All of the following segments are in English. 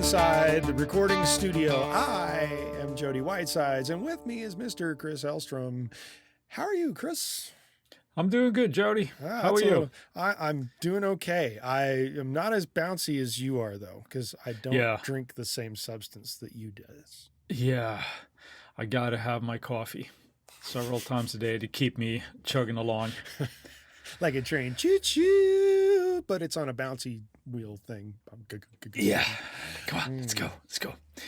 inside the recording studio. I am Jody Whitesides, and with me is Mr. Chris Elstrom. How are you, Chris? I'm doing good, Jody. How are you? I'm doing okay. I am not as bouncy as you are, though, because I don't drink the same substance that you do. Yeah, I got to have my coffee several times a day to keep me chugging along. Like a train, choo-choo, but it's on a bouncy wheel thing. Yeah, come on, let's go.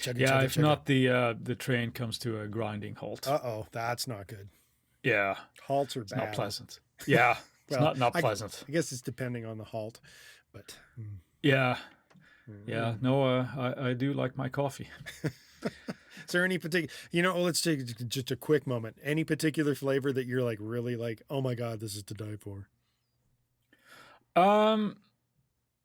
If not, the train comes to a grinding halt. Uh-oh, that's not good. Yeah. Halts are bad. It's not pleasant. Yeah, it's well, not pleasant. I guess it's depending on the halt, but... Yeah. Yeah, no, I do like my coffee. Is there any particular, let's take just a quick moment. Any particular flavor that you're like really like, oh my God, this is to die for?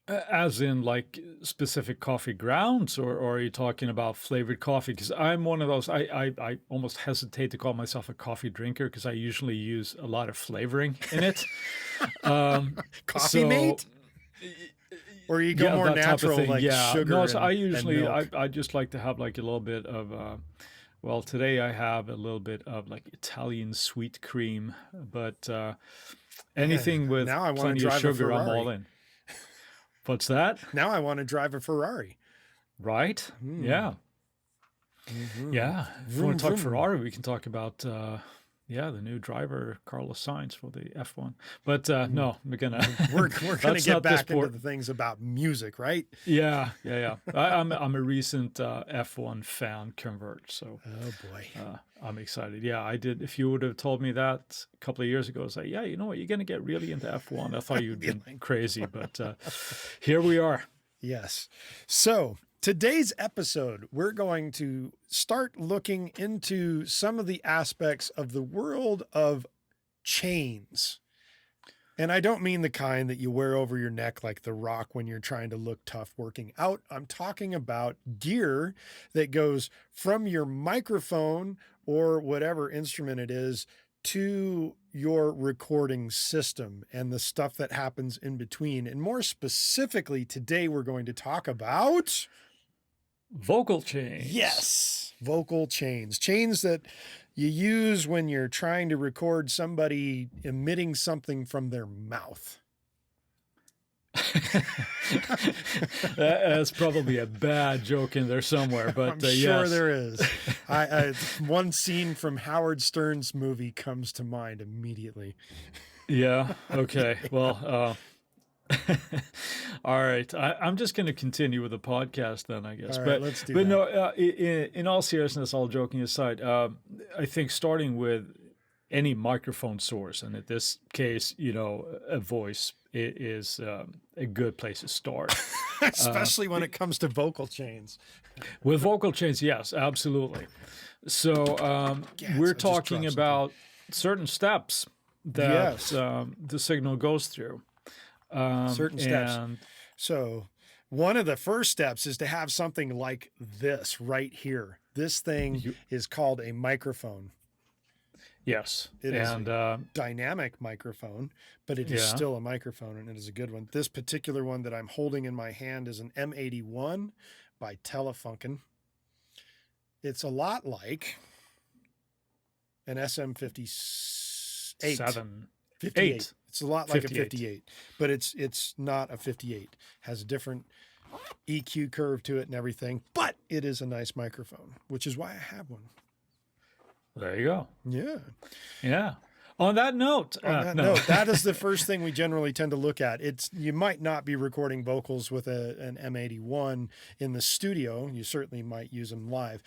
As in like specific coffee grounds, or are you talking about flavored coffee? Because I'm one of those, I almost hesitate to call myself a coffee drinker because I usually use a lot of flavoring in it. Coffee mate? Or you go more natural, like sugar. No, so and I just like to have like a little bit of, well, today I have a little bit of like Italian sweet cream, but anything with plenty of sugar, I'm all in. What's that? Now I want to drive a Ferrari. Right? Yeah. Mm-hmm. Yeah. If we want to talk Ferrari, we can talk about... the new driver, Carlos Sainz, for the F1. But no, we're gonna get back into the things about music, right? Yeah. I'm a recent F1 fan convert, so oh boy, I'm excited. Yeah, I did. If you would have told me that a couple of years ago, I was like, yeah, you know what, you're gonna get really into F1. I thought you'd been crazy, but here we are. Yes. So today's episode, we're going to start looking into some of the aspects of the world of chains. And I don't mean the kind that you wear over your neck like The Rock when you're trying to look tough working out. I'm talking about gear that goes from your microphone or whatever instrument it is to your recording system and the stuff that happens in between. And more specifically, today we're going to talk about... vocal chains. Yes, vocal chains. Chains that you use when you're trying to record somebody emitting something from their mouth. That's probably a bad joke in there somewhere, but I'm sure there is. One scene from Howard Stern's movie comes to mind immediately. Yeah. Okay. Well, all right. I'm just going to continue with the podcast then, I guess. All right, let's do that. But no, in all seriousness, all joking aside, I think starting with any microphone source, and in this case, a voice is a good place to start. Especially when it comes to vocal chains. With vocal chains, yes, absolutely. So we're talking about certain steps that the signal goes through. Certain steps. So one of the first steps is to have something like this right here. This thing is called a microphone. Yes. It is a dynamic microphone, but it is still a microphone, and it is a good one. This particular one that I'm holding in my hand is an M81 by Telefunken. It's a lot like an SM58. 58. It's a lot like 58. A 58, but it's not a 58. Has a different EQ curve to it and everything, but it is a nice microphone, which is why I have one. There you go. Yeah. Yeah. On that note, that is the first thing we generally tend to look at. You might not be recording vocals with an M81 in the studio. You certainly might use them live.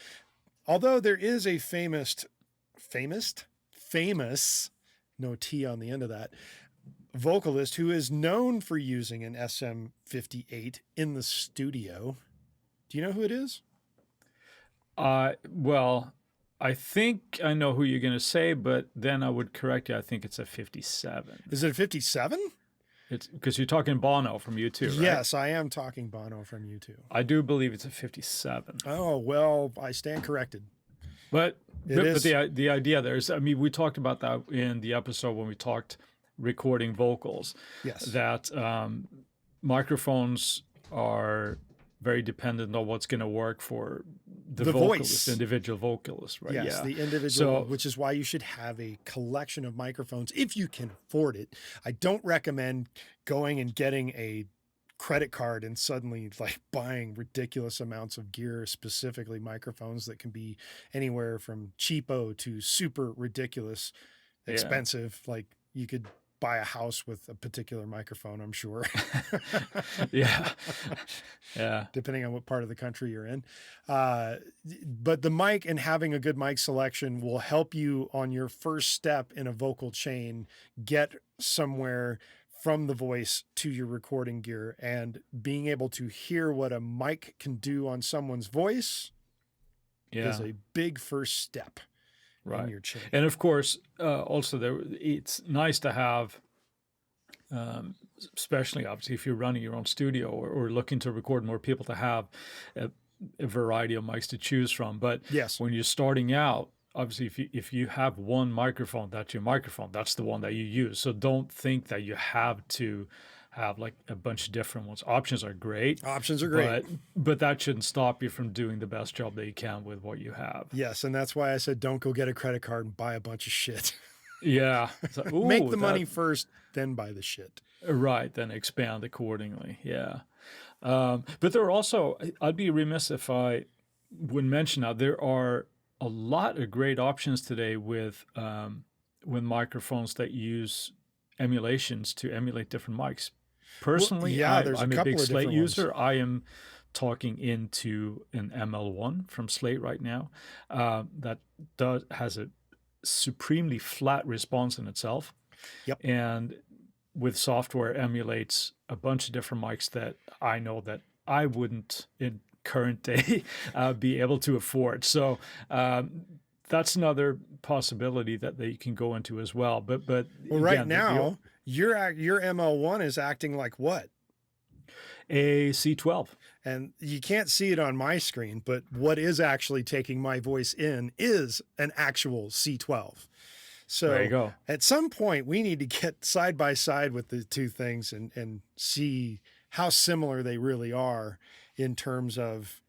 Although there is a famous, no T on the end of that, vocalist who is known for using an SM58 in the studio. Do you know who it is? Well, I think I know who you're going to say, but then I would correct you. I think it's a 57. Is it a 57? It's because you're talking Bono from U2, right? Yes, I am talking Bono from U2. I do believe it's a 57. Oh, well, I stand corrected. But the idea there is, we talked about that in the episode when we talked recording vocals. Yes. That microphones are very dependent on what's going to work for the The vocalist, voice. individual vocalist, right? Yes, Yeah. the individual, So which is why you should have a collection of microphones if you can afford it. I don't recommend going and getting a credit card and suddenly like buying ridiculous amounts of gear, specifically microphones that can be anywhere from cheapo to super ridiculous yeah. expensive. Like you could buy a house with a particular microphone, I'm sure. Yeah. Yeah. Depending on what part of the country you're in. But the mic and having a good mic selection will help you on your first step in a vocal chain get somewhere from the voice to your recording gear, and being able to hear what a mic can do on someone's voice is a big first step in your chain. And of course, also it's nice to have, especially obviously if you're running your own studio or looking to record more people, to have a variety of mics to choose from. But yes, when you're starting out, obviously if you have one microphone, that's your microphone, that's the one that you use. So don't think that you have to have like a bunch of different ones. Options are great. But that shouldn't stop you from doing the best job that you can with what you have. Yes, and that's why I said don't go get a credit card and buy a bunch of shit. Yeah. So, make the money first, then buy the shit. Right, then expand accordingly. Yeah. But there are also, I'd be remiss if I wouldn't mention now, there are a lot of great options today with microphones that use emulations to emulate different mics. Personally, I'm a big Slate user. I am talking into an ML1 from Slate right now that has a supremely flat response in itself. Yep. And with software emulates a bunch of different mics that I know that I wouldn't in current day be able to afford. So that's another possibility that you can go into as well. But well, right now your ML1 is acting like what? A C12. And you can't see it on my screen, but what is actually taking my voice in is an actual C12. So there you go. At some point we need to get side by side with the two things and see how similar they really are in terms of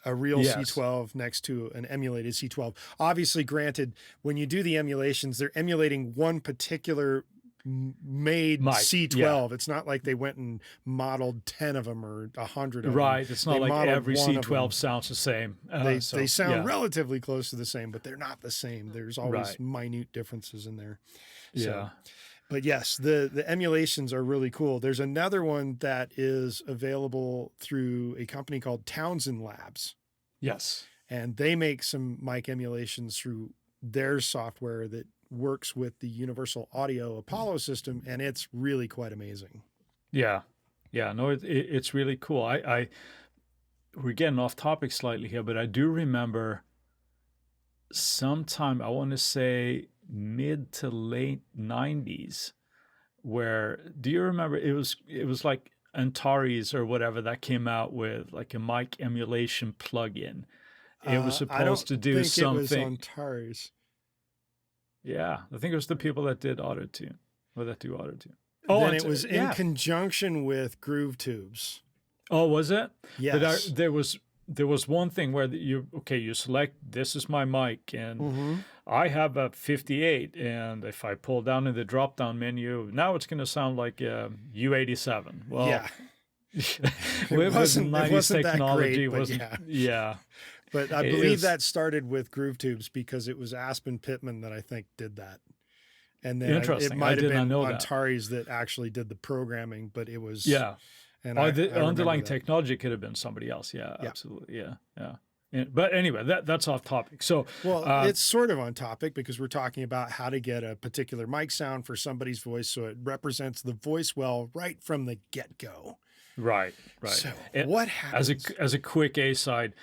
a real C12 next to an emulated C12. Obviously, granted, when you do the emulations, they're emulating one particular made mic, C12. Yeah. It's not like they went and modeled 10 of them or 100 of them. Right. It's not like every C12 sounds the same. They sound relatively close to the same, but they're not the same. There's always minute differences in there. So, yeah. But yes, the emulations are really cool. There's another one that is available through a company called Townsend Labs. Yes. And they make some mic emulations through their software that works with the Universal Audio Apollo system, and it's really quite amazing. Yeah. Yeah. No, it's really cool. We're getting off topic slightly here, but I do remember sometime, I want to say mid to late 90s, where, do you remember it was like Antares or whatever that came out with like a mic emulation plugin. It was supposed to do something. It was Antares. Yeah, I think it was the people that did Auto-Tune, or that do Auto-Tune. Oh, and it was in conjunction with Groove Tubes. Oh, was it? Yes. But there was one thing where you select, this is my mic, and I have a 58, and if I pull down in the drop-down menu, now it's going to sound like U87. Well, yeah. it wasn't technology. That great, but yeah. But I believe that started with Groove Tubes because it was Aspen Pittman that I think did that. And then it might have been Antares that actually did the programming, but it was... Yeah. And the underlying technology could have been somebody else. Yeah, absolutely. Yeah. But anyway, that's off topic. So, it's sort of on topic because we're talking about how to get a particular mic sound for somebody's voice so it represents the voice well right from the get-go. Right. So what happens? As a quick A-side,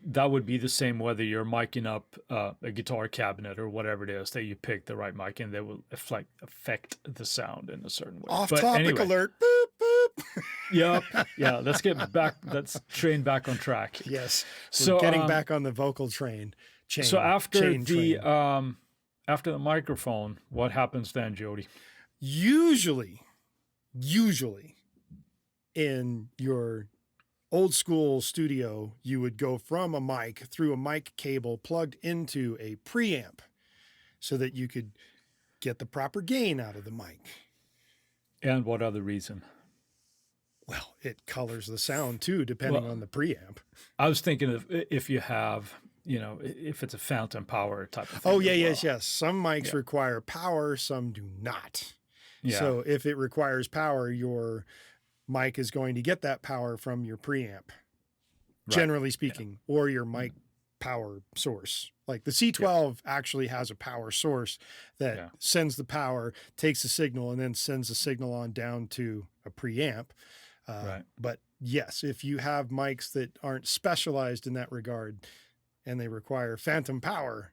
that would be the same whether you're micing up a guitar cabinet or whatever it is that you pick the right mic, and they will affect the sound in a certain way. Off-topic alert. Boop, boop. Yep. Yeah. Let's get back. Let's train back on track. Yes. So getting back on the vocal chain. So after the microphone, what happens then, Jody? Usually in your old school studio, you would go from a mic through a mic cable plugged into a preamp so that you could get the proper gain out of the mic. And what other reason? Well, it colors the sound too, depending on the preamp. I was thinking of if you have, if it's a phantom power type of thing. Oh, yeah, yes. Some mics require power, some do not. Yeah. So if it requires power, your mic is going to get that power from your preamp, generally speaking, or your mic power source. Like the C12 actually has a power source that sends the power, takes the signal, and then sends the signal on down to a preamp. But yes, if you have mics that aren't specialized in that regard and they require phantom power,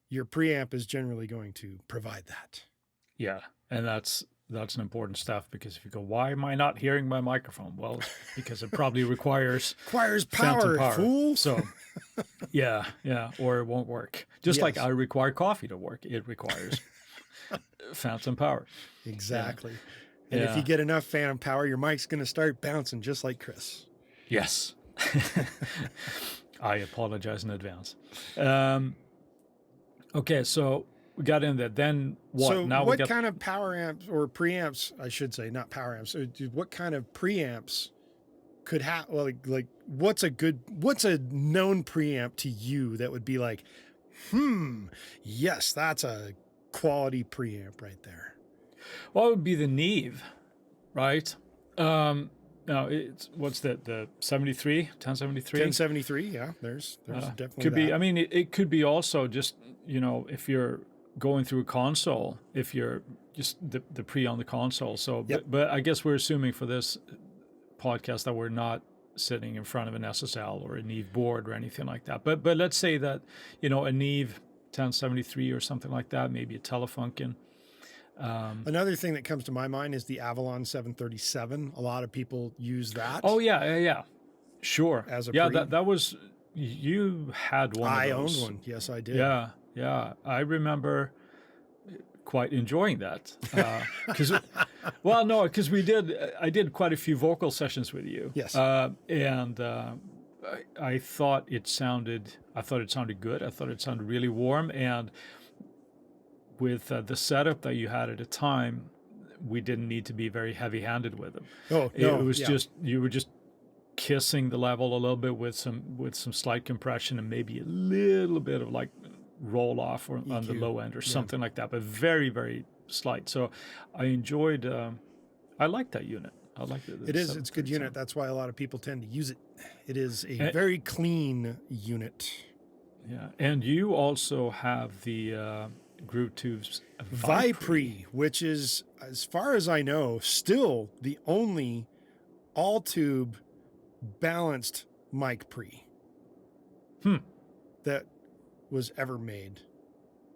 your preamp is generally going to provide that. Yeah. And that's an important stuff, because if you go, why am I not hearing my microphone? Well, because it probably requires power, fool. So yeah, or it won't work. Just like I require coffee to work, it requires phantom power. Exactly. And if you get enough phantom power, your mic's going to start bouncing just like Chris. Yes. I apologize in advance. Okay, so we got in there. Then what? So now what kind of power amps or preamps, I should say, not power amps, what kind of preamps could have, like what's a known preamp to you that would be like, yes, that's a quality preamp right there? Well, it would be the Neve, right? No, it's what's that? The 73, 1073. 1073, yeah. There's definitely could that. be. I mean, it could be also just if you're going through a console, if you're just the pre on the console. So, but I guess we're assuming for this podcast that we're not sitting in front of an SSL or a Neve board or anything like that. But let's say that a Neve 1073 or something like that, maybe a Telefunken. Another thing that comes to my mind is the Avalon 737. A lot of people use that. Oh yeah. Sure. As a that was, you had one. I of those. owned one. Yes, I did. Yeah. I remember quite enjoying that because, I did quite a few vocal sessions with you. Yes. And I thought it sounded good. I thought it sounded really warm, and with the setup that you had at the time, we didn't need to be very heavy-handed with them. Oh, no. It was just, you were just kissing the level a little bit with some slight compression and maybe a little bit of like roll off or EQ. on the low end or something like that, but very, very slight. So I enjoyed, I liked that unit. I liked it. It's a good unit. That's why a lot of people tend to use it. It is a very clean unit. Yeah. And you also have the Groove Tubes Vipre, which is, as far as I know, still the only all-tube balanced mic pre that was ever made.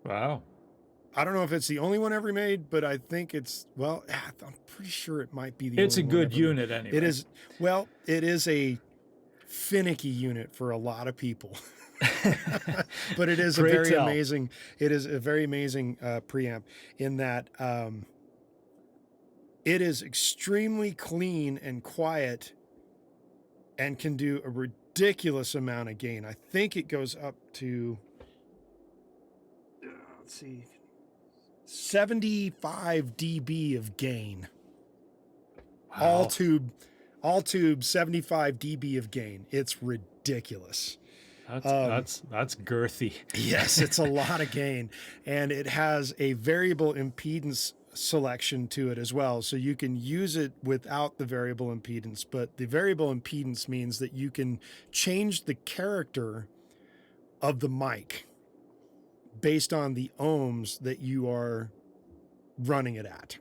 Wow. I don't know if it's the only one ever made, but I think it's, I'm pretty sure it might be the It's a only one good ever unit made. anyway. It is a finicky unit for a lot of people. But it is a very amazing preamp in that it is extremely clean and quiet and can do a ridiculous amount of gain. I think it goes up to 75 dB of gain. Wow. All tube 75 dB of gain. It's ridiculous. That's girthy. Yes, it's a lot of gain, and it has a variable impedance selection to it as well. So you can use it without the variable impedance, but the variable impedance means that you can change the character of the mic based on the ohms that you are running it at.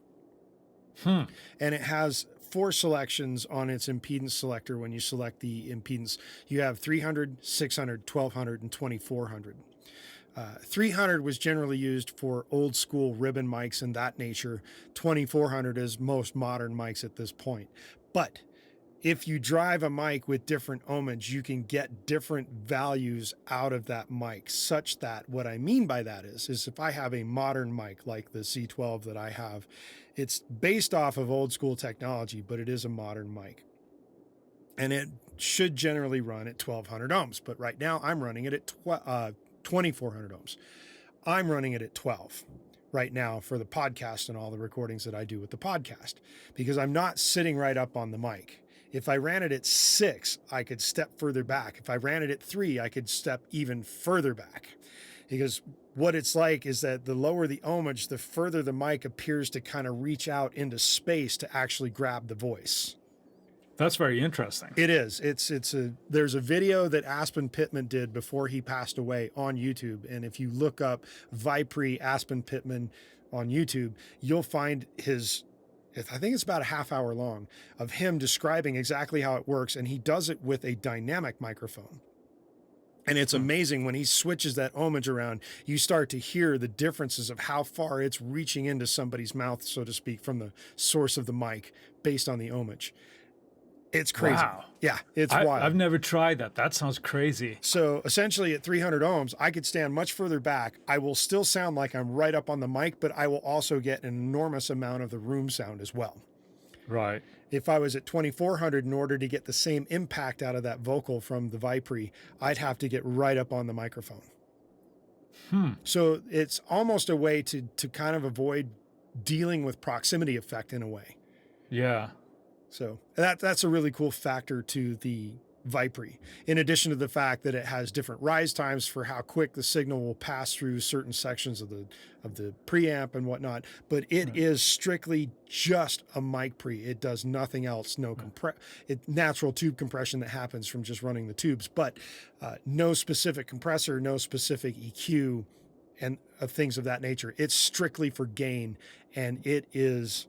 And it has 4 selections on its impedance selector. When you select the impedance, you have 300, 600, 1200, and 2400. 300 was generally used for old school ribbon mics and that nature. 2400 is most modern mics at this point. But if you drive a mic with different ohmage, you can get different values out of that mic, such that what I mean by that is if I have a modern mic like the C12 that I have, it's based off of old school technology, but it is a modern mic. and it should generally run at 1200 ohms. But right now I'm running it at 2400 ohms. I'm running it at 12 right now for the podcast and all the recordings that I do with the podcast, because I'm not sitting right up on the mic. If I ran it at 6, I could step further back. If I ran it at 3, I could step even further back. Because what it's like is that the lower the ohmage, the further the mic appears to kind of reach out into space to actually grab the voice. That's very interesting. It is. There's a video that Aspen Pittman did before he passed away on YouTube. And if you look up Vipre Aspen Pittman on YouTube, you'll find I think it's about a half hour long, of him describing exactly how it works. And he does it with a dynamic microphone. And it's amazing when he switches that ohmage around, you start to hear the differences of how far it's reaching into somebody's mouth, so to speak, from the source of the mic based on the ohmage. It's crazy. Wow. Yeah, it's wild. I've never tried that. That sounds crazy. So essentially at 300 ohms, I could stand much further back. I will still sound like I'm right up on the mic, but I will also get an enormous amount of the room sound as well. Right. If I was at 2400, in order to get the same impact out of that vocal from the Vipre, I'd have to get right up on the microphone. So it's almost a way to kind of avoid dealing with proximity effect in a way. Yeah. So that's a really cool factor to the Vipre, in addition to the fact that it has different rise times for how quick the signal will pass through certain sections of the preamp and whatnot. But it is strictly just a mic pre. It does nothing else. No natural tube compression that happens from just running the tubes, but no specific compressor, no specific EQ, and things of that nature. It's strictly for gain, and it is.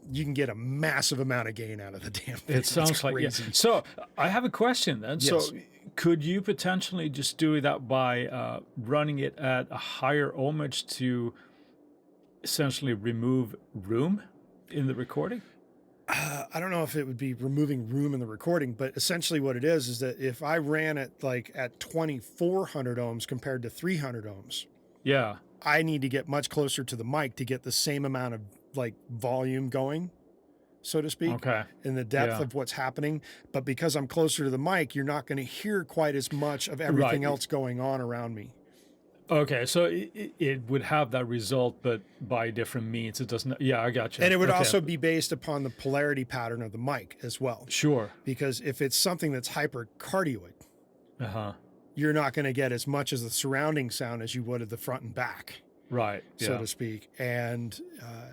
You can get a massive amount of gain out of the damn thing. It sounds like, yeah. So I have a question then. Yes. So could you potentially just do that by running it at a higher ohmage to essentially remove room in the recording? I don't know if it would be removing room in the recording, but essentially what it is that if I ran it like at 2400 ohms compared to 300 ohms, yeah, I need to get much closer to the mic to get the same amount of like volume going, so to speak, in the depth of what's happening. But because I'm closer to the mic, you're not going to hear quite as much of everything else going on around me. Okay, so it would have that result, but by different means. It doesn't. Yeah, I got you. And it would also be based upon the polarity pattern of the mic as well. Sure. Because if it's something that's hypercardioid, you're not going to get as much as the surrounding sound as you would at the front and back. Right. So to speak. And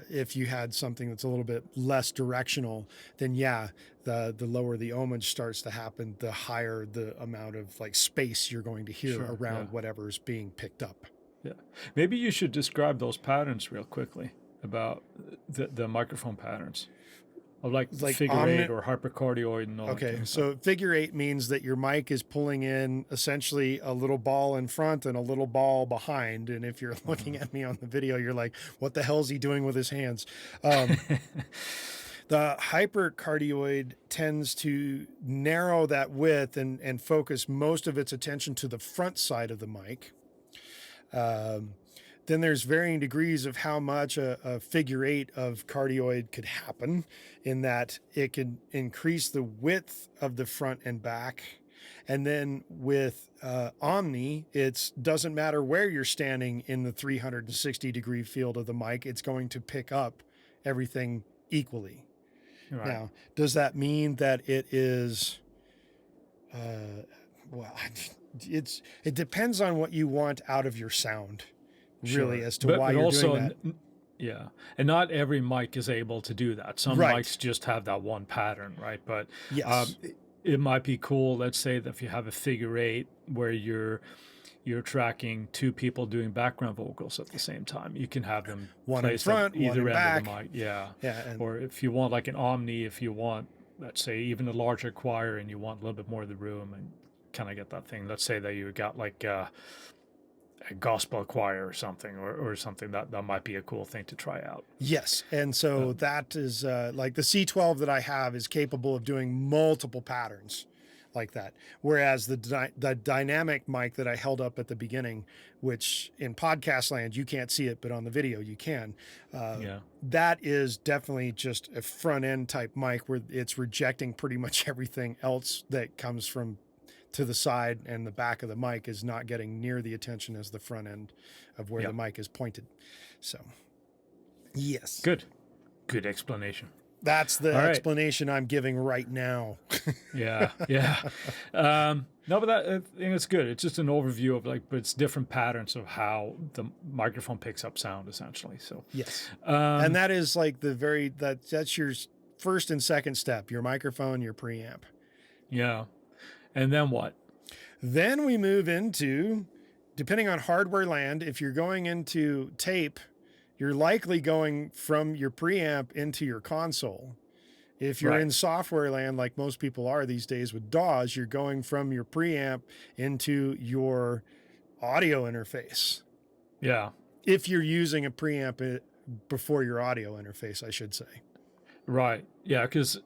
if you had something that's a little bit less directional, then the lower the ohmage starts to happen, the higher the amount of like space you're going to hear around whatever's being picked up. Yeah. Maybe you should describe those patterns real quickly about the microphone patterns. Like figure eight or hypercardioid and all that. Okay, so figure eight means that your mic is pulling in essentially a little ball in front and a little ball behind. And if you're looking at me on the video, you're like, what the hell is he doing with his hands? The hypercardioid tends to narrow that width and focus most of its attention to the front side of the mic. Then there's varying degrees of how much a figure eight of cardioid could happen, in that it can increase the width of the front and back. And then with Omni, it doesn't matter where you're standing in the 360 degree field of the mic, it's going to pick up everything equally. Right. Now, does that mean that it is, it depends on what you want out of your sound. Really, as to why you're doing that. Yeah, and not every mic is able to do that. Some mics just have that one pattern, right? But it might be cool. Let's say that if you have a figure eight where you're tracking two people doing background vocals at the same time, you can have them one in front, either end of the mic. Yeah. Or if you want like an Omni, if you want, let's say, even a larger choir and you want a little bit more of the room and kind of get that thing. Let's say that you got like a gospel choir or something, or something that might be a cool thing to try out. Yes. And so that is like the C12 that I have is capable of doing multiple patterns. like that. Whereas the dynamic mic that I held up at the beginning, which in podcast land you can't see it, but on the video you can. Yeah. That is definitely just a front end type mic where it's rejecting pretty much everything else that comes from to the side, and the back of the mic is not getting near the attention as the front end of where the mic is pointed. So, yes. Good explanation. That's the explanation I'm giving right now. Yeah. No, but I think it's good. It's just an overview of but it's different patterns of how the microphone picks up sound, essentially. So yes, and that is like that's your first and second step: your microphone, your preamp. Yeah, and then what? Then we move into, depending on hardware land, if you're going into tape, you're likely going from your preamp into your console. If you're in software land, like most people are these days with DAWs, you're going from your preamp into your audio interface. Yeah. If you're using a preamp before your audio interface, I should say. Right. Yeah, because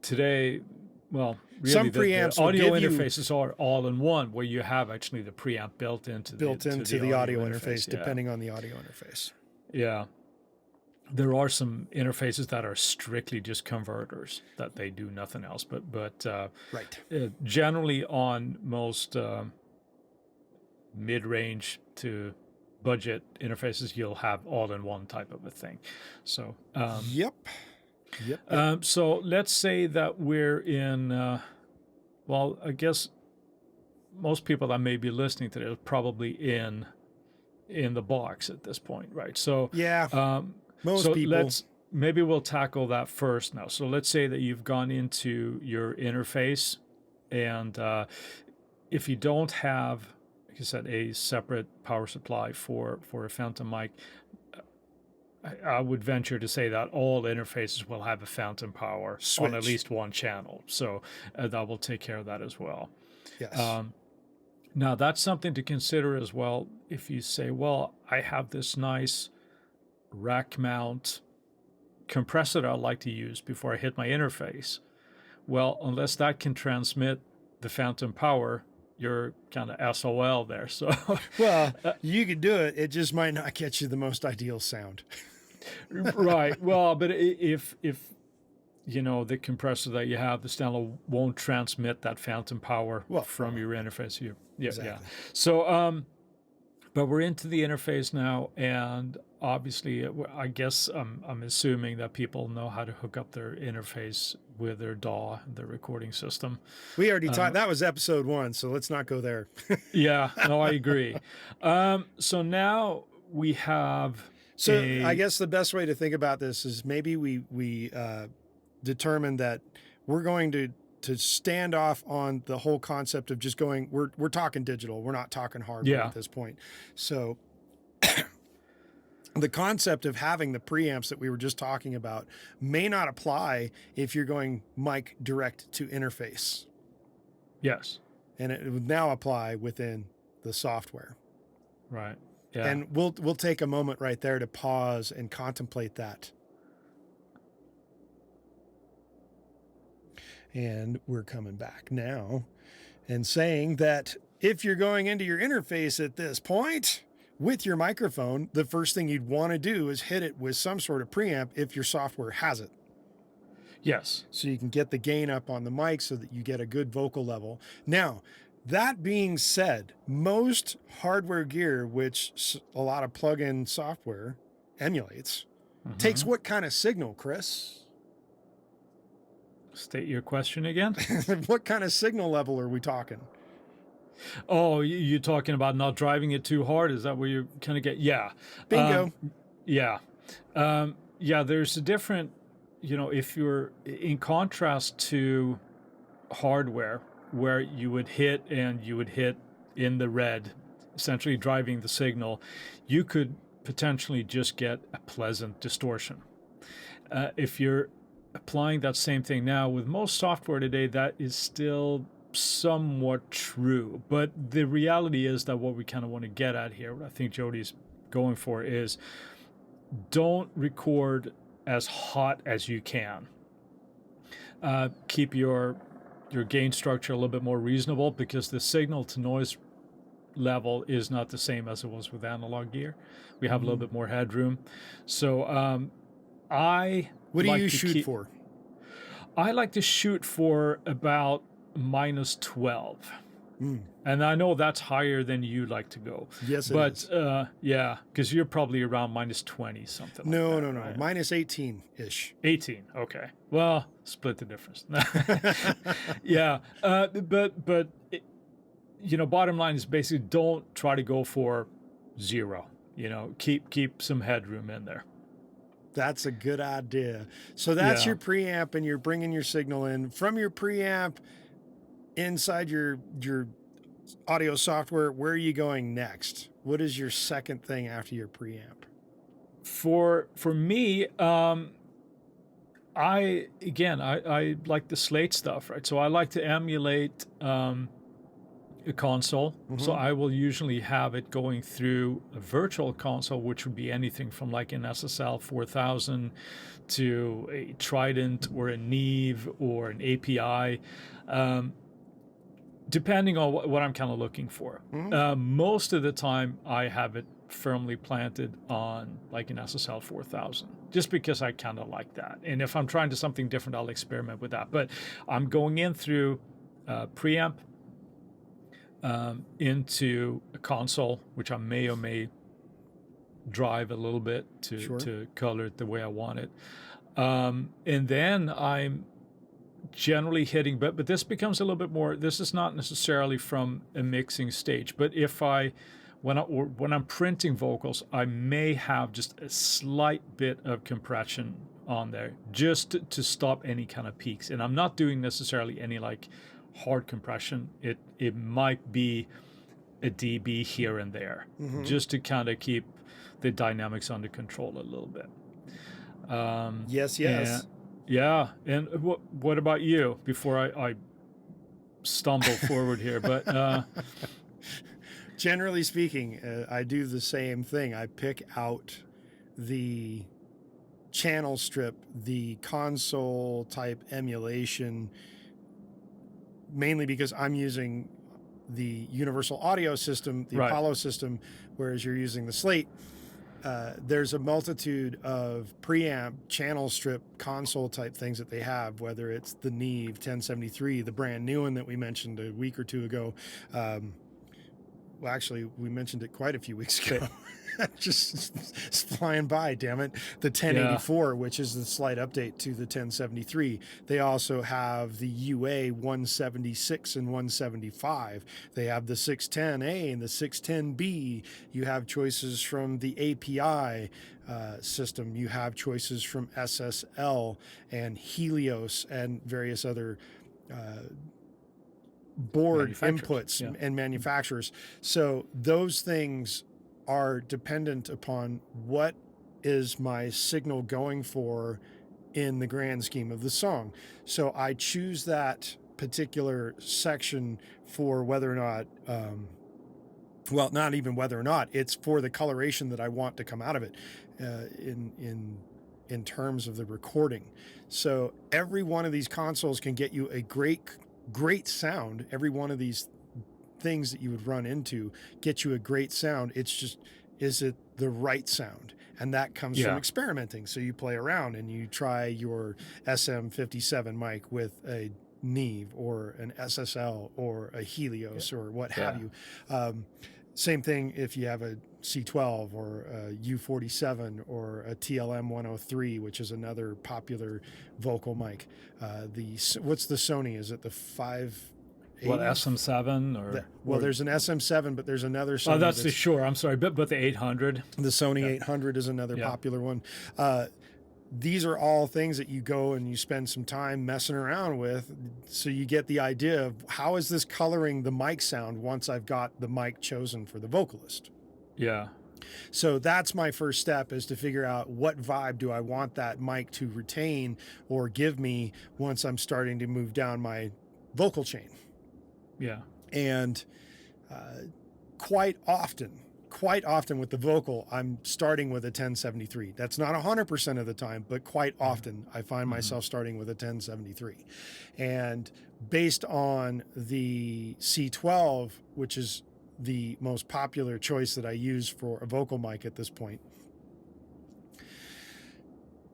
today, well, really some preamps the audio interfaces are all in one, where you have actually the preamp built into the audio interface, depending on the audio interface. Yeah. There are some interfaces that are strictly just converters, that they do nothing else. But generally on most mid-range to budget interfaces, you'll have all-in-one type of a thing. So Yep. So let's say that we're in. Well, I guess most people that may be listening to this are probably in the box at this point, right? So yeah. Most people. Maybe we'll tackle that first now. So let's say that you've gone into your interface, and if you don't have, like I said, a separate power supply for a phantom mic, I would venture to say that all interfaces will have a phantom power switch on at least one channel. So that will take care of that as well. Yes. Now, that's something to consider as well. If you say, well, I have this nice rack mount compressor that I like to use before I hit my interface. Well, unless that can transmit the phantom power, you're kind of SOL there. So, well, you could do it. It just might not get you the most ideal sound. Right. Well, but if you know the compressor that you have, the Stanley, won't transmit that phantom power from your interface. Yeah. So, but we're into the interface now, and obviously, I guess I'm assuming that people know how to hook up their interface with their DAW, their recording system. We already talked. That was episode 1, so let's not go there. Yeah. No, I agree. So now we have. So I guess the best way to think about this is maybe we determine that we're going to stand off on the whole concept of just going, we're talking digital. We're not talking hardware at this point. So the concept of having the preamps that we were just talking about may not apply if you're going mic direct to interface. Yes. And it would now apply within the software. Right. Yeah. And we'll take a moment right there to pause and contemplate that. And we're coming back now and saying that if you're going into your interface at this point with your microphone, the first thing you'd want to do is hit it with some sort of preamp if your software has it. Yes. So you can get the gain up on the mic so that you get a good vocal level. Now, that being said, most hardware gear, which a lot of plug-in software emulates, takes what kind of signal, Chris? State your question again. What kind of signal level are we talking? Oh, you're talking about not driving it too hard? Is that where you're kind of get? Yeah. Bingo. Yeah. Yeah, there's a different, if you're in contrast to hardware where you would hit in the red, essentially driving the signal, you could potentially just get a pleasant distortion. If you're applying that same thing now with most software today, that is still somewhat true. But the reality is that what we kind of want to get at here, what I think Jody's going for, is don't record as hot as you can. Keep your your gain structure a little bit more reasonable, because the signal to noise level is not the same as it was with analog gear. We have a little bit more headroom. So I What do like you to shoot keep, for? I like to shoot for about -12. Mm. And I know that's higher than you like to go. Yes, it But is. yeah, because you're probably around -20, something like No, that, no, no. right? -18-ish. 18. Okay. Well, split the difference. Yeah. But bottom line is basically don't try to go for 0. Keep some headroom in there. That's a good idea. So that's Yeah. your preamp, and you're bringing your signal in from your preamp inside your audio software. Where are you going next? What is your second thing after your preamp? For me, I like the slate stuff, right? So I like to emulate a console. So I will usually have it going through a virtual console, which would be anything from like an SSL 4000 to a Trident or a Neve or an API, depending on what I'm kind of looking for. Most of the time, I have it firmly planted on like an SSL 4000, just because I kind of like that. And if I'm trying to something different, I'll experiment with that. But I'm going in through preamp into a console, which I may or may drive a little bit to color it the way I want it. And then I'm generally hitting, but this becomes a little bit more, this is not necessarily from a mixing stage, but when I'm printing vocals, I may have just a slight bit of compression on there just to stop any kind of peaks. And I'm not doing necessarily any like hard compression. It might be a dB here and there, just to kind of keep the dynamics under control a little bit. Yes. Yeah. And what about you? Before I stumble forward here, but generally speaking, I do the same thing. I pick out the channel strip, the console type emulation, mainly because I'm using the universal audio system, the Apollo system, whereas you're using the Slate. There's a multitude of preamp channel strip console type things that they have, whether it's the Neve 1073, the brand new one that we mentioned a week or two ago. Well, actually, we mentioned it quite a few weeks ago. Just it's flying by, damn it. The 1084, which is the slight update to the 1073. They also have the UA 176 and 175. They have the 610A and the 610B. You have choices from the API system. You have choices from SSL and Helios and various other board inputs and manufacturers. So those things are dependent upon what is my signal going for in the grand scheme of the song. So I choose that particular section for whether or not, well, not even whether or not, it's for the coloration that I want to come out of it in terms of the recording. So every one of these consoles can get you a great sound. Every one of these things that you would run into get you a great sound. It's just, is it the right sound? And that comes from experimenting. So you play around and you try your SM57 mic with a Neve or an SSL or a Helios or what have you. Same thing if you have a C12 or a U47 or a TLM 103, which is another popular vocal mic. What's the Sony? Is it the 580? What, SM7 or? There's an SM7, but there's another Sony. Oh, that's the Shure. I'm sorry, but the 800. The Sony 800 is another popular one. These are all things that you go and you spend some time messing around with, so you get the idea of how is this coloring the mic sound once I've got the mic chosen for the vocalist. Yeah. So that's my first step, is to figure out what vibe do I want that mic to retain or give me once I'm starting to move down my vocal chain. Yeah. And quite often quite often with the vocal, I'm starting with a 1073. That's not 100% of the time, but quite often I find myself starting with a 1073. And based on the C12, which is the most popular choice that I use for a vocal mic at this point,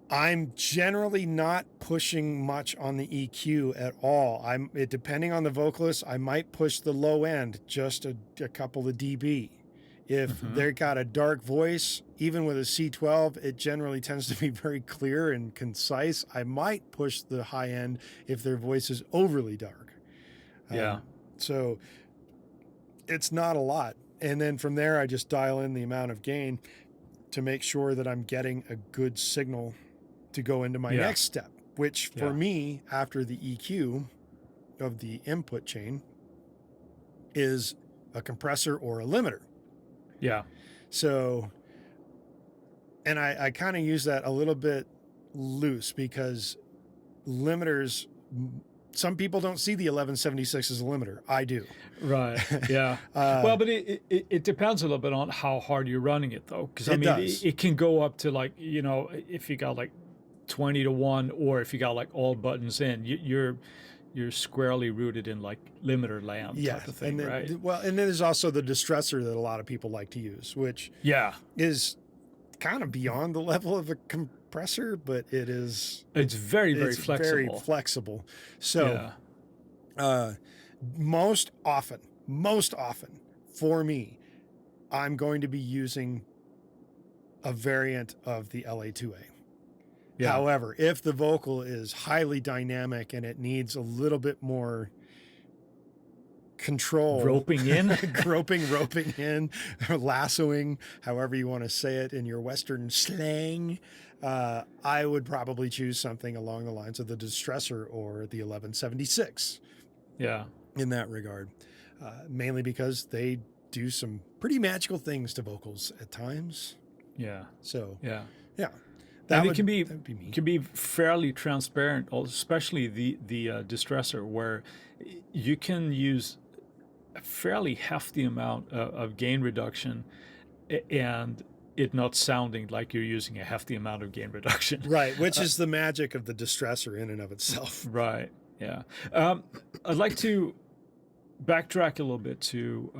I'm generally not pushing much on the EQ at all. Depending on the vocalist, I might push the low end just a couple of dB. If they've got a dark voice, even with a C12, it generally tends to be very clear and concise. I might push the high end if their voice is overly dark. Yeah. So it's not a lot. And then from there, I just dial in the amount of gain to make sure that I'm getting a good signal to go into my next step, which for me, after the EQ of the input chain, is a compressor or a limiter. Yeah. So, and I kind of use that a little bit loose because limiters, some people don't see the 1176 as a limiter. I do. Right. Yeah. Well, but it depends a little bit on how hard you're running it, though. Because I mean, it can go up to like, you know, if you got like 20 to 1, or if you got like all buttons in, you're squarely rooted in like limiter land type of thing, and then, right? Well, and then there's also the distressor that a lot of people like to use, which is kind of beyond the level of a compressor, but it's very, very flexible. Very flexible. So most often for me, I'm going to be using a variant of the LA2A. Yeah. However, if the vocal is highly dynamic and it needs a little bit more control, roping in, roping in, lassoing, however you want to say it in your Western slang, I would probably choose something along the lines of the distressor or the 1176. Yeah. In that regard, mainly because they do some pretty magical things to vocals at times. Yeah. So yeah. That it can be fairly transparent, especially the distressor, where you can use a fairly hefty amount of gain reduction and it not sounding like you're using a hefty amount of gain reduction. Right, which is the magic of the distressor in and of itself. Right, yeah. I'd like to backtrack a little bit to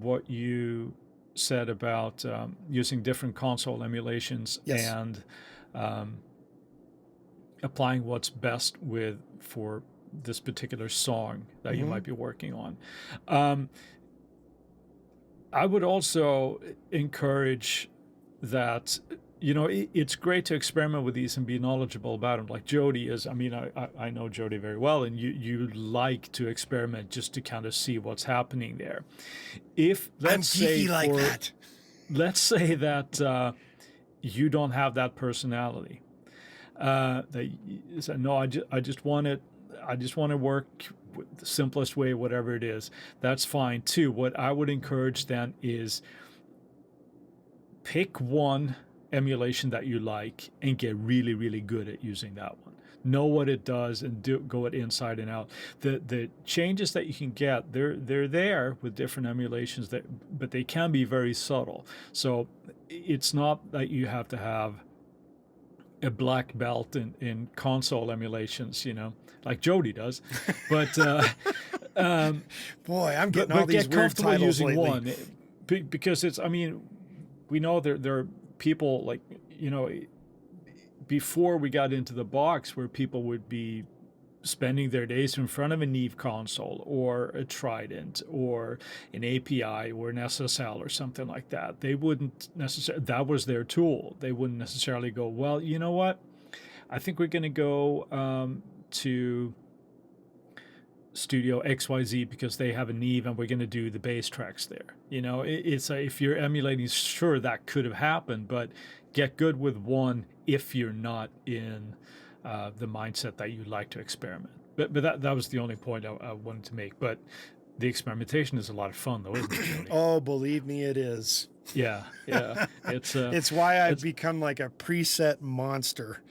what you said about using different console emulations and applying what's best for this particular song that you might be working on. I would also encourage that, you know, it's great to experiment with these and be knowledgeable about them. Like Jody is, I mean, I know Jody very well, and you like to experiment just to kind of see what's happening there. If let's say let's say that you don't have that personality, that you say, no, I just want to work with the simplest way, whatever it is. That's fine too. What I would encourage then is pick one emulation that you like and get really, really good at using that one. Know what it does and go it inside and out. The changes that you can get, they're there with different emulations, but they can be very subtle. So it's not that you have to have a black belt in console emulations, you know, like Jody does. But boy, I'm getting all these weird titles using lately. one because it's. I mean, we know there are people like, you know, before we got into the box where people would be spending their days in front of a Neve console or a Trident or an API or an SSL or something like that. They wouldn't necessarily, that was their tool. They wouldn't necessarily go, well, you know what? I think we're going to go to Studio XYZ because they have a Neve and we're going to do the bass tracks there. You know, it's if you're emulating, sure, that could have happened, but get good with one if you're not in the mindset that you like to experiment. But that was the only point I wanted to make. But the experimentation is a lot of fun, though, isn't it, Jody? Oh, believe me, it is. Yeah. It's why I've become like a preset monster.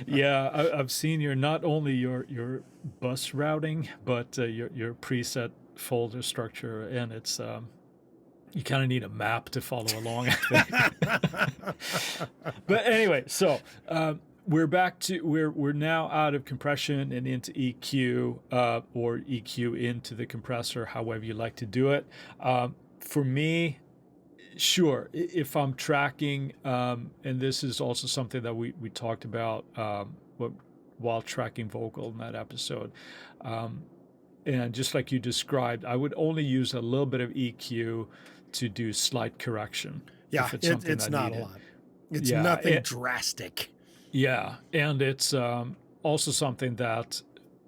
Yeah, I've seen not only your bus routing, but your preset folder structure, and it's You kind of need a map to follow along, I think. But anyway, so we're back to we're now out of compression and into EQ, or EQ into the compressor, however you like to do it. For me, sure, if I'm tracking, and this is also something that we talked about while tracking vocal in that episode. And just like you described, I would only use a little bit of EQ to do slight correction. Yeah, it's not a lot. It's nothing drastic. Yeah, and it's also something that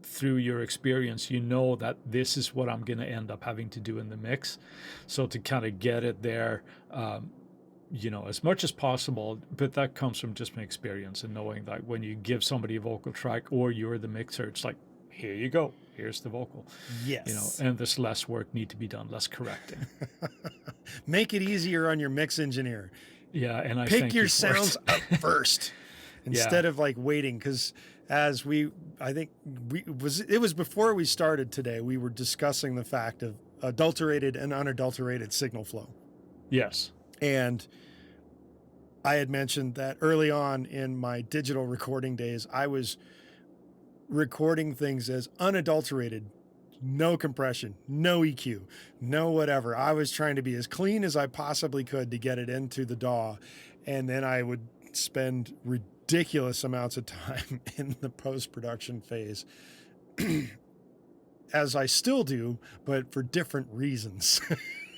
through your experience, you know that this is what I'm going to end up having to do in the mix. So to kind of get it there, as much as possible, but that comes from just my experience and knowing that when you give somebody a vocal track or you're the mixer, it's like, here you go. Here's the vocal. Yes. And there's less work need to be done, less correcting. Make it easier on your mix engineer. Yeah, and I pick your sounds up first instead of like waiting, because as it was before we started today, we were discussing the fact of adulterated and unadulterated signal flow. Yes. And I had mentioned that early on in my digital recording days, I was recording things as unadulterated, no compression, no EQ, no whatever. I was trying to be as clean as I possibly could to get it into the DAW. And then I would spend ridiculous amounts of time in the post-production phase, as I still do, but for different reasons.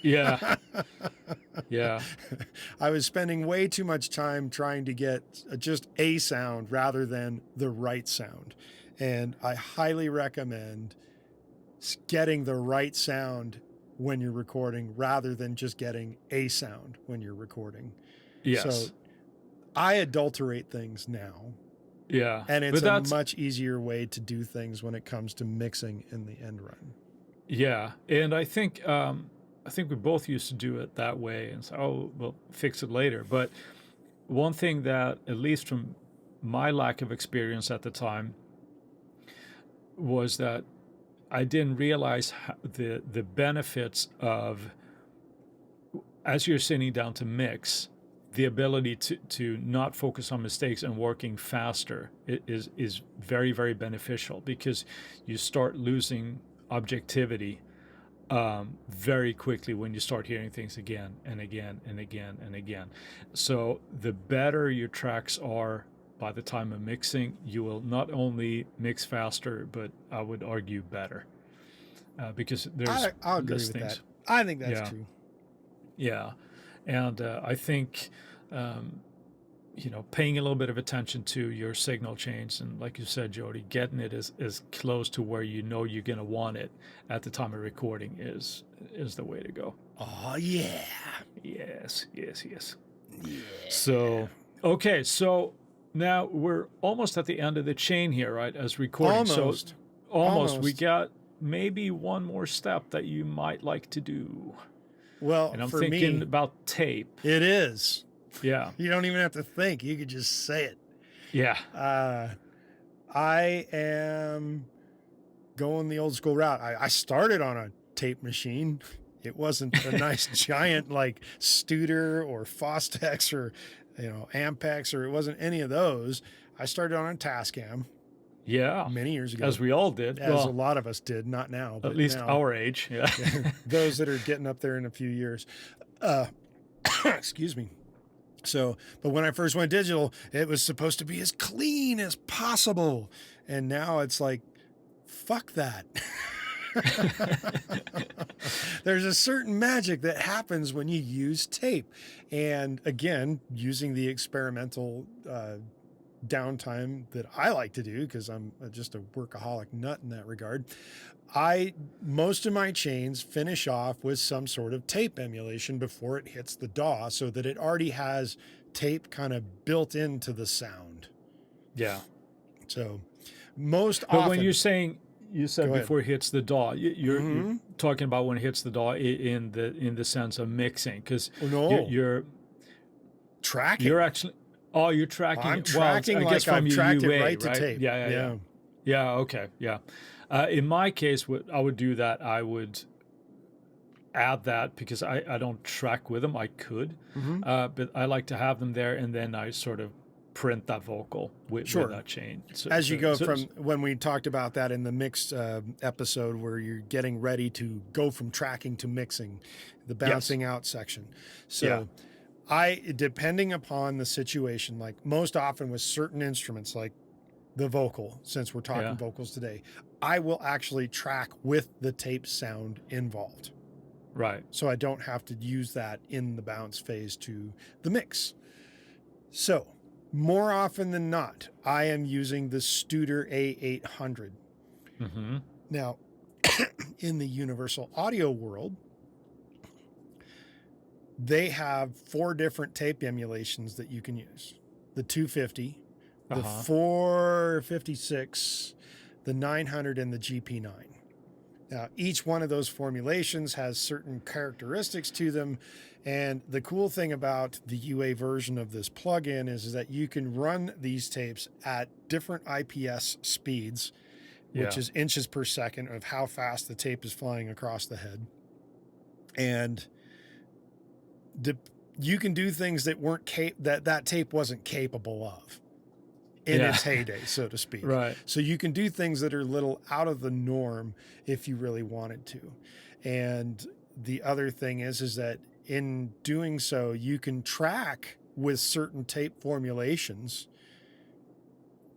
Yeah. Yeah. I was spending way too much time trying to get just a sound rather than the right sound. And I highly recommend getting the right sound when you're recording rather than just getting a sound when you're recording. Yes. So I adulterate things now. Yeah. And it's a much easier way to do things when it comes to mixing in the end run. Yeah. And I think we both used to do it that way and say, oh, we'll fix it later. But one thing that, at least from my lack of experience at the time, was that I didn't realize the benefits of, as you're sitting down to mix, the ability to not focus on mistakes and working faster is very, very beneficial, because you start losing objectivity very quickly when you start hearing things again and again and again and again. So the better your tracks are by the time of mixing, you will not only mix faster, but I would argue better, because there's I'll agree with that. I think that's true. Yeah. And I think, paying a little bit of attention to your signal chains, and like you said, Jody, getting it as close to where you know you're going to want it at the time of recording is the way to go. Oh, yeah. Yes. Yeah. So, okay. So now we're almost at the end of the chain here, right? As recording. Almost. So almost. We got maybe one more step that you might like to do. Well, and I'm for thinking me, about tape. It is. Yeah. You don't even have to think. You could just say it. Yeah. I am going the old school route. I started on a tape machine. It wasn't a nice giant like Studer or Fostex or Ampex, or it wasn't any of those. I started on a Tascam. Yeah. Many years ago. As we all did. As a lot of us did. Not now. But at least now. Our age. Yeah. Those that are getting up there in a few years. Excuse me. So, but when I first went digital, it was supposed to be as clean as possible. And now it's like, fuck that. There's a certain magic that happens when you use tape. And again, using the experimental downtime that I like to do, because I'm just a workaholic nut in that regard, most of my chains finish off with some sort of tape emulation before it hits the DAW, so that it already has tape kind of built into the sound. Yeah. So most often. But when you're saying, you said before it hits the DAW, you're talking about when it hits the DAW in the sense of mixing, because you're tracking. You're actually you're tracking. I'm tracking I guess from I've tracked UA, it right to right? tape. Yeah. Okay. Yeah. In my case, I would do that. I would add that because I don't track with them. I could, Hmm. but I like to have them there, and then I sort of print that vocal with Sure. that chain. So, As you so, go so from when we talked about that in the mixed episode where you're getting ready to go from tracking to mixing, the yes, bouncing out section. yeah, So depending upon the situation, like most often with certain instruments, like the vocal, since we're talking yeah, vocals today, I will actually track with the tape sound involved. right, So I don't have to use that in the bounce phase to the mix. So more often than not, I am using the Studer A800. mm-hmm, Now, in the universal audio world, they have 4 different tape emulations that you can use: the 250, the uh-huh, 456, the 900, and the GP9. Now, each one of those formulations has certain characteristics to them. And the cool thing about the UA version of this plugin is that you can run these tapes at different IPS speeds, which yeah, is inches per second of how fast the tape is flying across the head. And you can do things that that tape wasn't capable of in yeah, its heyday, so to speak. right, So you can do things that are a little out of the norm if you really wanted to. And the other thing is that in doing so, you can track with certain tape formulations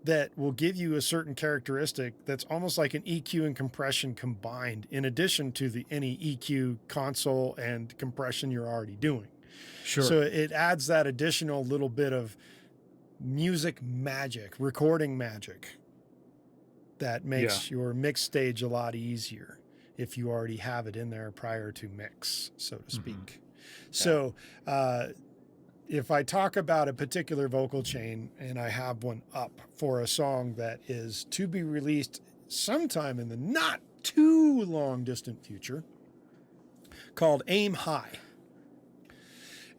that will give you a certain characteristic that's almost like an EQ and compression combined, in addition to any EQ, console, and compression you're already doing. sure, So it adds that additional little bit of music magic, recording magic, that yeah, makes your mix stage a lot easier if you already have it in there prior to mix, so to mm-hmm, speak. yeah, So if I talk about a particular vocal chain, and I have one up for a song that is to be released sometime in the not too long distant future, called Aim High.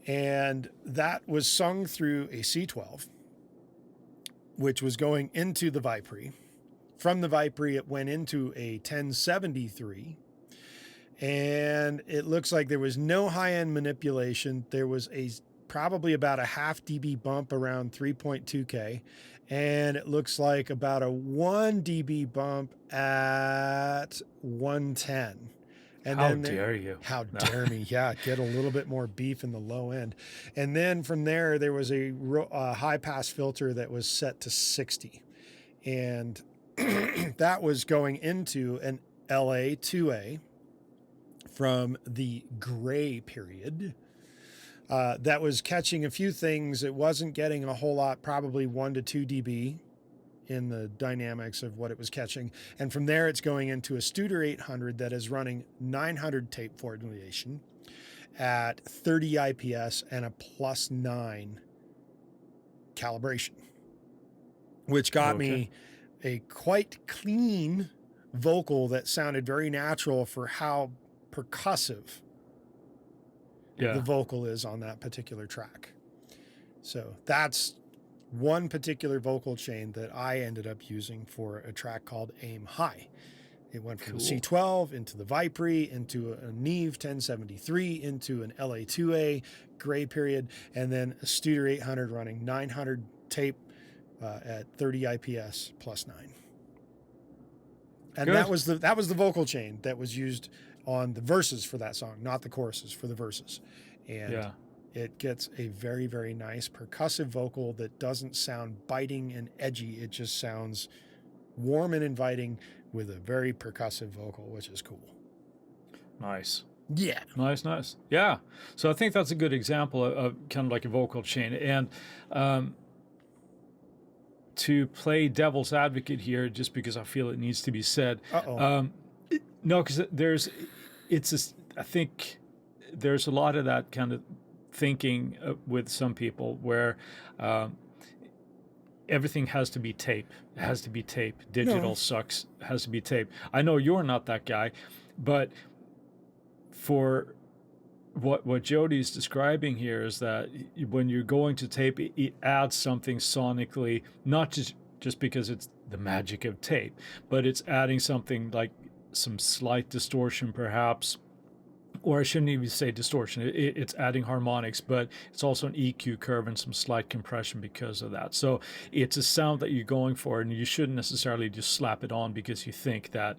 And that was sung through a C12, which was going into the Vipre. From the Vipre, it went into a 1073. And it looks like there was no high-end manipulation. There was probably about a half dB bump around 3.2K. And it looks like about a 1 dB bump at 110. And how then dare you? how No. dare me? Yeah, get a little bit more beef in the low end. And then from there was a high pass filter that was set to 60. And that was going into an LA 2A from the gray period. That was catching a few things. It wasn't getting a whole lot, probably 1 to 2 dB in the dynamics of what it was catching. And from there, it's going into a Studer 800 that is running 900 tape formulation at 30 IPS and a +9 calibration, which got Okay, me a quite clean vocal that sounded very natural for how percussive the yeah, vocal is on that particular track. So that's one particular vocal chain that I ended up using for a track called Aim High. It went from the cool, C12 into the Vipre, into a Neve 1073, into an LA2A gray period, and then a Studer 800 running 900 tape at 30 IPS +9. And good, that was the vocal chain that was used on the verses for that song, not the choruses, for the verses. And yeah. it gets a very, very nice percussive vocal that doesn't sound biting and edgy. It just sounds warm and inviting with a very percussive vocal, which is cool. Nice. Yeah. Nice, nice. Yeah. So I think that's a good example of kind of like a vocal chain. And to play devil's advocate here, just because I feel it needs to be said, Uh-oh. no, because I think there's a lot of that kind of thinking with some people where everything has to be tape. It has to be tape. Digital No. sucks. It has to be tape. I know you're not that guy, but for what Jody's describing here is that when you're going to tape, it adds something sonically, not just because it's the magic of tape, but it's adding something like some slight distortion perhaps, or I shouldn't even say distortion. It's adding harmonics, but it's also an EQ curve and some slight compression because of that. So it's a sound that you're going for, and you shouldn't necessarily just slap it on because you think that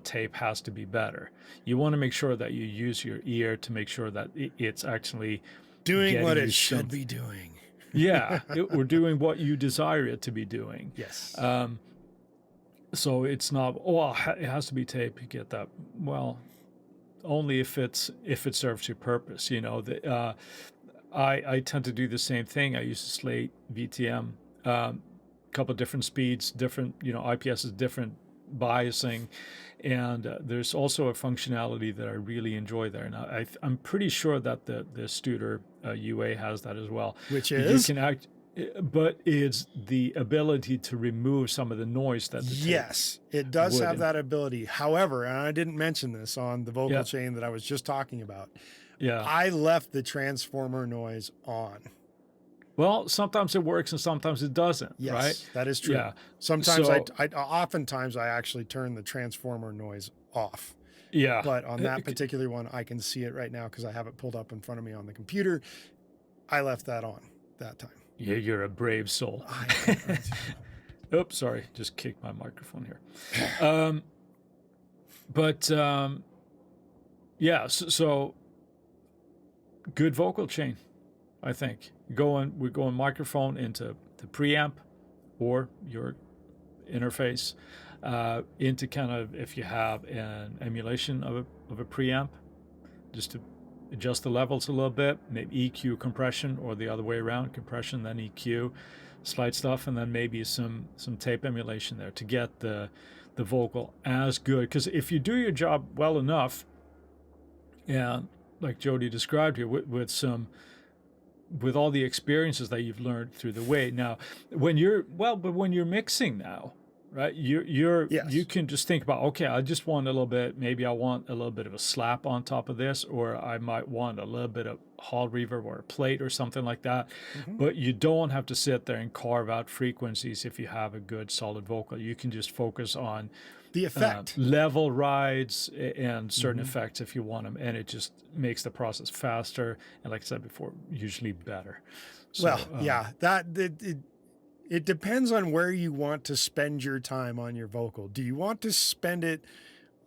tape has to be better. You want to make sure that you use your ear to make sure that it's actually Doing what getting it you should some. be doing. Yeah, we're doing what you desire it to be doing. Yes. So it's not, oh, it has to be tape. You get that. Well, only if it serves your purpose. I tend to do the same thing. I use a Slate VTM, couple different speeds, different IPSs, different biasing, and there's also a functionality that I really enjoy there. And I'm pretty sure that the Studer UA has that as well. Which You is? can act, but it's the ability to remove some of the noise that the tape Yes, it does would. have that ability. However, and I didn't mention this on the vocal Yeah, chain that I was just talking about, yeah. I left the transformer noise on. Well, sometimes it works and sometimes it doesn't, Yes, right? that is true. Yeah. Sometimes So, oftentimes I actually turn the transformer noise off. yeah. But on that particular one, I can see it right now because I have it pulled up in front of me on the computer. I left that on that time. Yeah, you're a brave soul. I- Oops, sorry. Just kicked my microphone here. But yeah, so good vocal chain, I think. We're going microphone into the preamp or your interface into kind of, if you have an emulation of a preamp, just to adjust the levels a little bit, maybe EQ compression or the other way around, compression then EQ, slight stuff, and then maybe some tape emulation there to get the vocal as good. Because if you do your job well enough, and like Jody described here, with all the experiences that you've learned through the way. Now, when you're mixing now, right? Yes. You can just think about, okay, I just want a little bit, maybe I want a little bit of a slap on top of this, or I might want a little bit of hall reverb or a plate or something like that. Mhm. But you don't have to sit there and carve out frequencies if you have a good solid vocal. You can just focus on The effect. level rides and certain Mhm. effects if you want them, and it just makes the process faster and, like I said before, usually better. So, Well, yeah, it depends on where you want to spend your time on your vocal. Do you want to spend it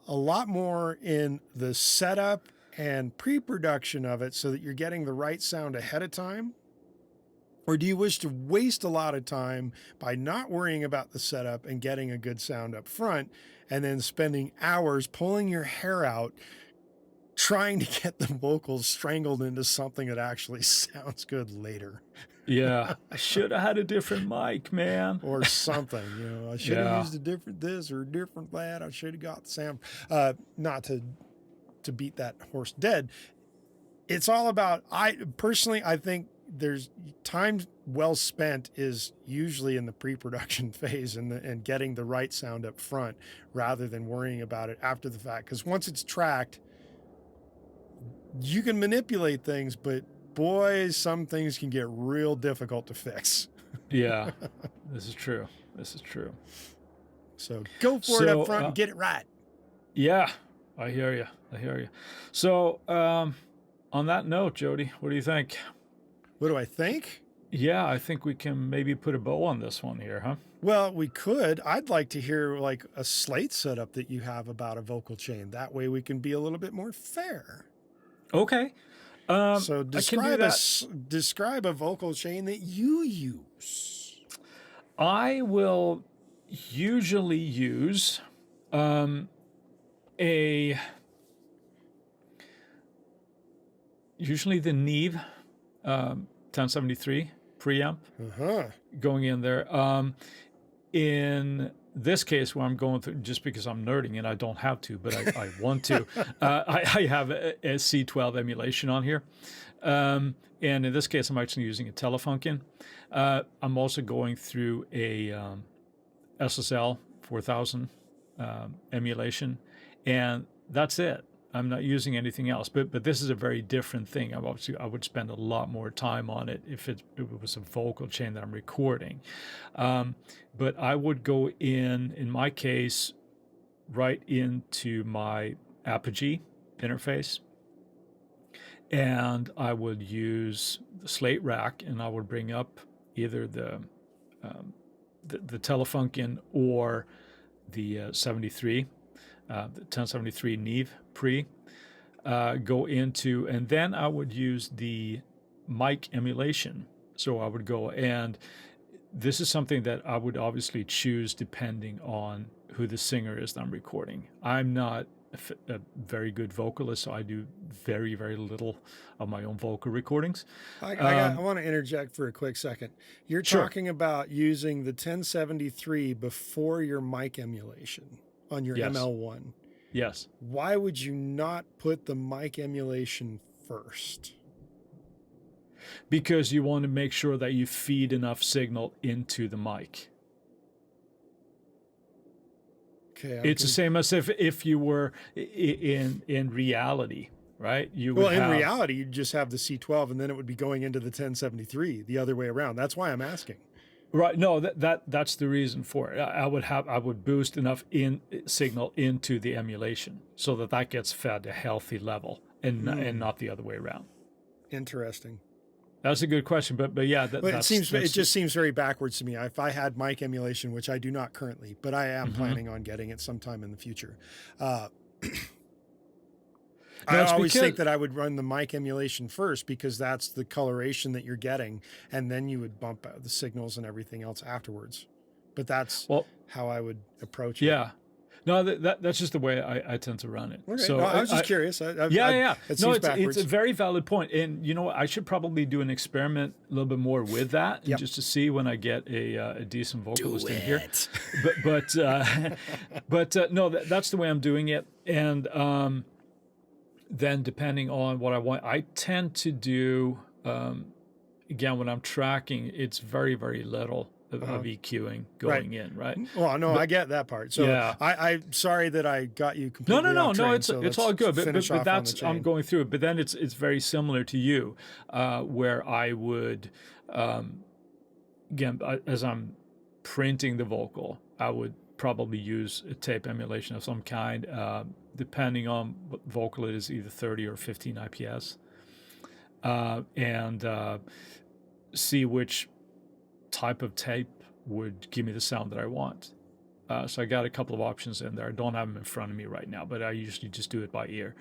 a lot more in the setup and pre-production of it so that you're getting the right sound ahead of time? Or do you wish to waste a lot of time by not worrying about the setup and getting a good sound up front and then spending hours pulling your hair out trying to get the vocals strangled into something that actually sounds good later? yeah, I should have had a different mic, man. Or something, I should have Yeah, used a different this or a different that. I should have got the sound. Not to beat that horse dead. It's all about, I think there's time well spent is usually in the pre-production phase and getting the right sound up front rather than worrying about it after the fact. Because once it's tracked, you can manipulate things, but boy, some things can get real difficult to fix. yeah, this is true. This is true. So go for it up front and get it right. Yeah, I hear you. I hear you. So, on that note, Jody, what do you think? What do I think? Yeah, I think we can maybe put a bow on this one here, huh? Well, we could. I'd like to hear like a Slate setup that you have about a vocal chain. That way we can be a little bit more fair. Okay. So I can do that. describe a vocal chain that you use. I will usually use usually the Neve 1073 preamp Uh-huh. going in there. In this case, where I'm going through, just because I'm nerding and I don't have to, but I want to, I have a C12 emulation on here. And in this case, I'm actually using a Telefunken. I'm also going through a SSL 4000 emulation, and that's it. I'm not using anything else, but this is a very different thing. I would spend a lot more time on it if it was a vocal chain that I'm recording. But I would go in my case, right into my Apogee interface and I would use the slate rack, and I would bring up either the Telefunken or the 73, the 1073 Neve pre, go into, and then I would use the mic emulation. So I would go, and this is something that I would obviously choose depending on who the singer is that I'm recording. I'm not a very good vocalist, so I do very, very little of my own vocal recordings. I want to interject for a quick second. You're Sure. talking about using the 1073 before your mic emulation on your Yes. ML1. Yes. Why would you not put the mic emulation first? Because you want to make sure that you feed enough signal into the mic. Okay, It's the same as if you were in reality, right? You would in reality, you'd just have the C12 and then it would be going into the 1073 the other way around. That's why I'm asking. Right. No, that's the reason for it. I would boost enough signal into the emulation so that gets fed a healthy level and not the other way around. Interesting. That's a good question, but yeah, it just seems very backwards to me. If I had mic emulation, which I do not currently, but I am planning on getting it sometime in the future. I always think that I would run the mic emulation first because that's the coloration that you're getting, and then you would bump out the signals and everything else afterwards. But that's how I would approach it. Yeah. No, that's just the way I tend to run it. Okay. So I was just curious. Yeah. No, it's a very valid point, and you know what? I should probably do an experiment a little bit more with that, and just to see when I get a decent vocalist in here. But no, that's the way I'm doing it, and then depending on what I want, I tend to do. Again, when I'm tracking, it's very, very little of EQing going in, right? Well, no, I get that part. So yeah. I'm sorry that I got you completely off train, it's all good. But that's I'm going through it. But then it's very similar to you, where I would, again, as I'm printing the vocal, I would probably use a tape emulation of some kind, depending on what vocal it is, either 30 or 15 IPS, and see which type of tape would give me the sound that I want. So I got a couple of options in there. I don't have them in front of me right now, but I usually just do it by ear.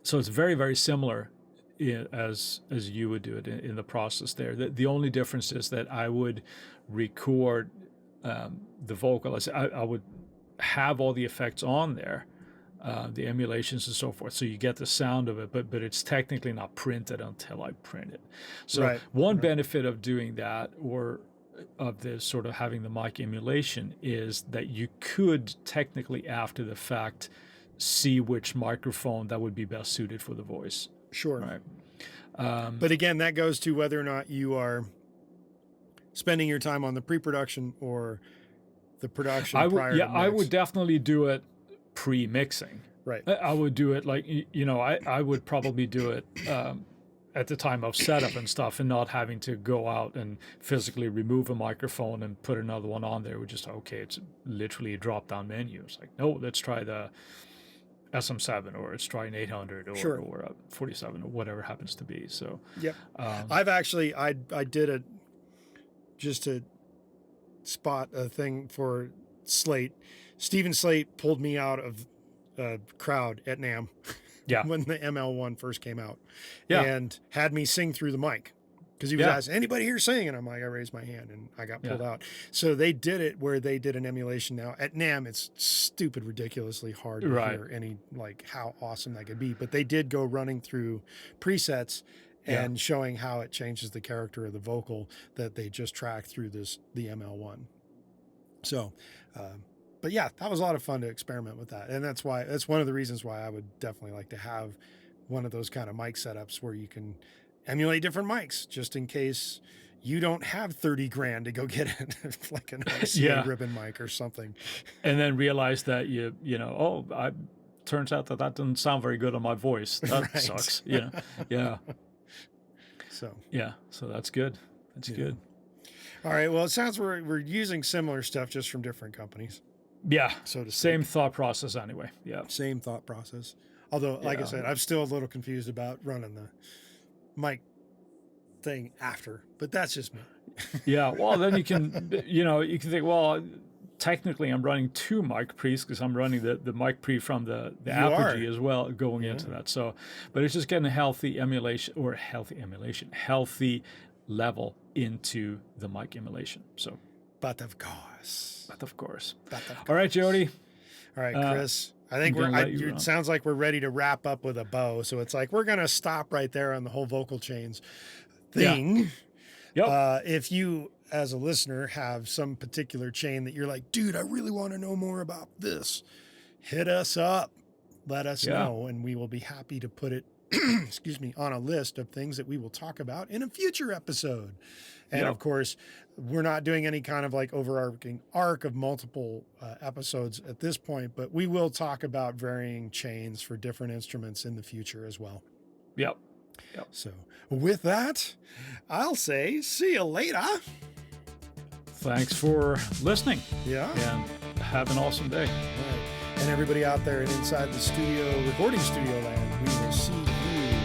So it's very, very similar as you would do it in the process there. The only difference is that I would record the vocal. I would have all the effects on there, the emulations and so forth, so you get the sound of it, but it's technically not printed until I print it. So one benefit of doing that, or of this sort of having the mic emulation, is that you could technically after the fact see which microphone that would be best suited for the voice. Sure. Right. But again, that goes to whether or not you are spending your time on the pre-production or the production prior to mix. I would definitely do it pre-mixing. Right. I would do it like, I would probably do it at the time of setup and stuff, and not having to go out and physically remove a microphone and put another one on there. We're just, it's literally a drop-down menu. It's like, no, let's try the SM7, or let's try an 800 or a 47 or whatever happens to be. So yep. I've actually, I did it just to spot a thing for Slate. Stephen Slate pulled me out of a crowd at NAMM when the ML1 first came out, and had me sing through the mic because he was asking, anybody here sing? And I'm like, I raised my hand and I got pulled out. So they did it where they did an emulation. Now at NAMM, it's stupid, ridiculously hard to hear any, like, how awesome that could be. But they did go running through presets and showing how it changes the character of the vocal that they just tracked through the ML1. So, but yeah, that was a lot of fun to experiment with that. And that's one of the reasons why I would definitely like to have one of those kind of mic setups where you can emulate different mics, just in case you don't have 30 grand to go get it, like an RCA ribbon mic or something. And then realize that turns out that doesn't sound very good on my voice. That sucks. So that's good. That's good. All right. Well, it sounds we're using similar stuff, just from different companies. Yeah. So to same thought process anyway. Yeah. Same thought process. Although, like I Yeah. said, I'm still a little confused about running the mic thing after, but that's just me. Yeah, well, then you can, you can think, well, technically I'm running two mic pre's because I'm running the mic pre from the You are. Apogee as well going into that. So, but it's just getting a healthy level into the mic emulation. So, But of course. All right, Jody. All right, Chris. I think it sounds like we're ready to wrap up with a bow. So it's like we're going to stop right there on the whole vocal chains thing. Yeah. Yep. If you, as a listener, have some particular chain that you're like, dude, I really want to know more about this, hit us up. Let us know, and we will be happy to put it, excuse me, on a list of things that we will talk about in a future episode. And of course, we're not doing any kind of like overarching arc of multiple episodes at this point, but we will talk about varying chains for different instruments in the future as well. Yep. So with that, I'll say see you later. Thanks for listening. Yeah. And have an awesome day. All right. And everybody out there and inside the studio, recording studio land, we will see you